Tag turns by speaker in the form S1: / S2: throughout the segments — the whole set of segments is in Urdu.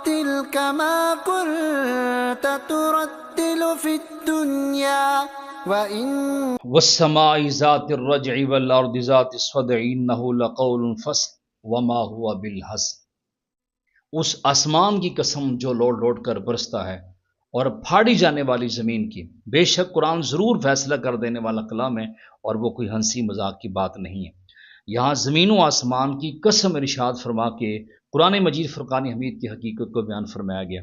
S1: ورتل كما كنت ترتل في الدنيا
S2: والسماء ذات الرجع والارض ذات الصدع انه لقول فصل وما هو بالهزل۔ اس آسمان کی قسم جو لوٹ لوٹ کر برستا ہے اور پھاڑی جانے والی زمین کی، بے شک قرآن ضرور فیصلہ کر دینے والا کلام ہے اور وہ کوئی ہنسی مذاق کی بات نہیں ہے۔ یہاں زمین و آسمان کی قسم ارشاد فرما کے قرآن مجید فرقان حمید کی حقیقت کو بیان فرمایا گیا۔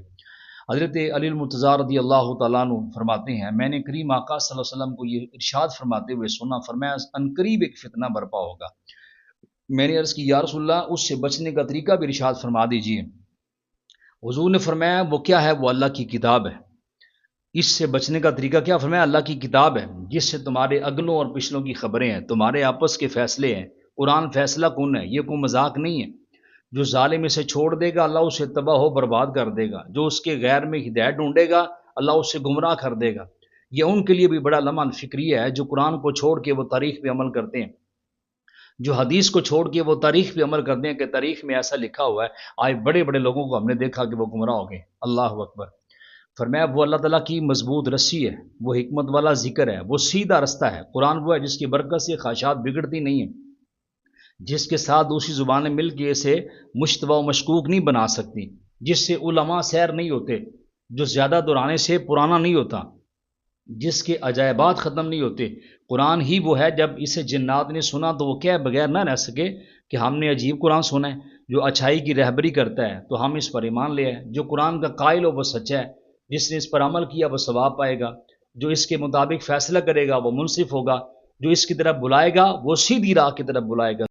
S2: حضرت علی المرتضیٰ رضی اللہ تعالیٰ عنہ فرماتے ہیں، میں نے کریم آقا صلی اللہ علیہ وسلم کو یہ ارشاد فرماتے ہوئے سنا، فرمایا عنقریب ایک فتنہ برپا ہوگا۔ میں نے عرض کی یا رسول اللہ اس سے بچنے کا طریقہ بھی ارشاد فرما دیجئے۔ حضور نے فرمایا وہ کیا ہے؟ وہ اللہ کی کتاب ہے۔ اس سے بچنے کا طریقہ کیا؟ فرمایا اللہ کی کتاب ہے جس سے تمہارے اگلوں اور پچھلوں کی خبریں ہیں، تمہارے آپس کے فیصلے ہیں۔ قرآن فیصلہ کن ہے، یہ کوئی مذاق نہیں ہے۔ جو ظالم اسے چھوڑ دے گا اللہ اسے تباہ و برباد کر دے گا، جو اس کے غیر میں ہدایت ڈھونڈے گا اللہ اسے گمراہ کر دے گا۔ یہ ان کے لیے بھی بڑا لمحہ فکریہ ہے جو قرآن کو چھوڑ کے وہ تاریخ پہ عمل کرتے ہیں، جو حدیث کو چھوڑ کے وہ تاریخ پہ عمل کرتے ہیں کہ تاریخ میں ایسا لکھا ہوا ہے۔ آج بڑے بڑے لوگوں کو ہم نے دیکھا کہ وہ گمراہ ہو گئے۔ اللہ اکبر۔ فرمایا وہ اللہ تعالیٰ کی مضبوط رسی ہے، وہ حکمت والا ذکر ہے، وہ سیدھا رستہ ہے۔ قرآن وہ ہے جس کی برکت سے خواہشات بگڑتی نہیں ہیں، جس کے ساتھ دوسری زبانیں مل کے اسے مشتبہ و مشکوک نہیں بنا سکتی، جس سے علماء سیر نہیں ہوتے، جو زیادہ دہرانے سے پرانا نہیں ہوتا، جس کے عجائبات ختم نہیں ہوتے۔ قرآن ہی وہ ہے جب اسے جنات نے سنا تو وہ کیا بغیر نہ رہ سکے کہ ہم نے عجیب قرآن سنا ہے، جو اچھائی کی رہبری کرتا ہے تو ہم اس پر ایمان لے آئے۔ جو قرآن کا قائل ہو وہ سچا ہے، جس نے اس پر عمل کیا وہ ثواب پائے گا، جو اس کے مطابق فیصلہ کرے گا وہ منصف ہوگا، جو اس کی طرف بلائے گا وہ سیدھی راہ کی طرف بلائے گا۔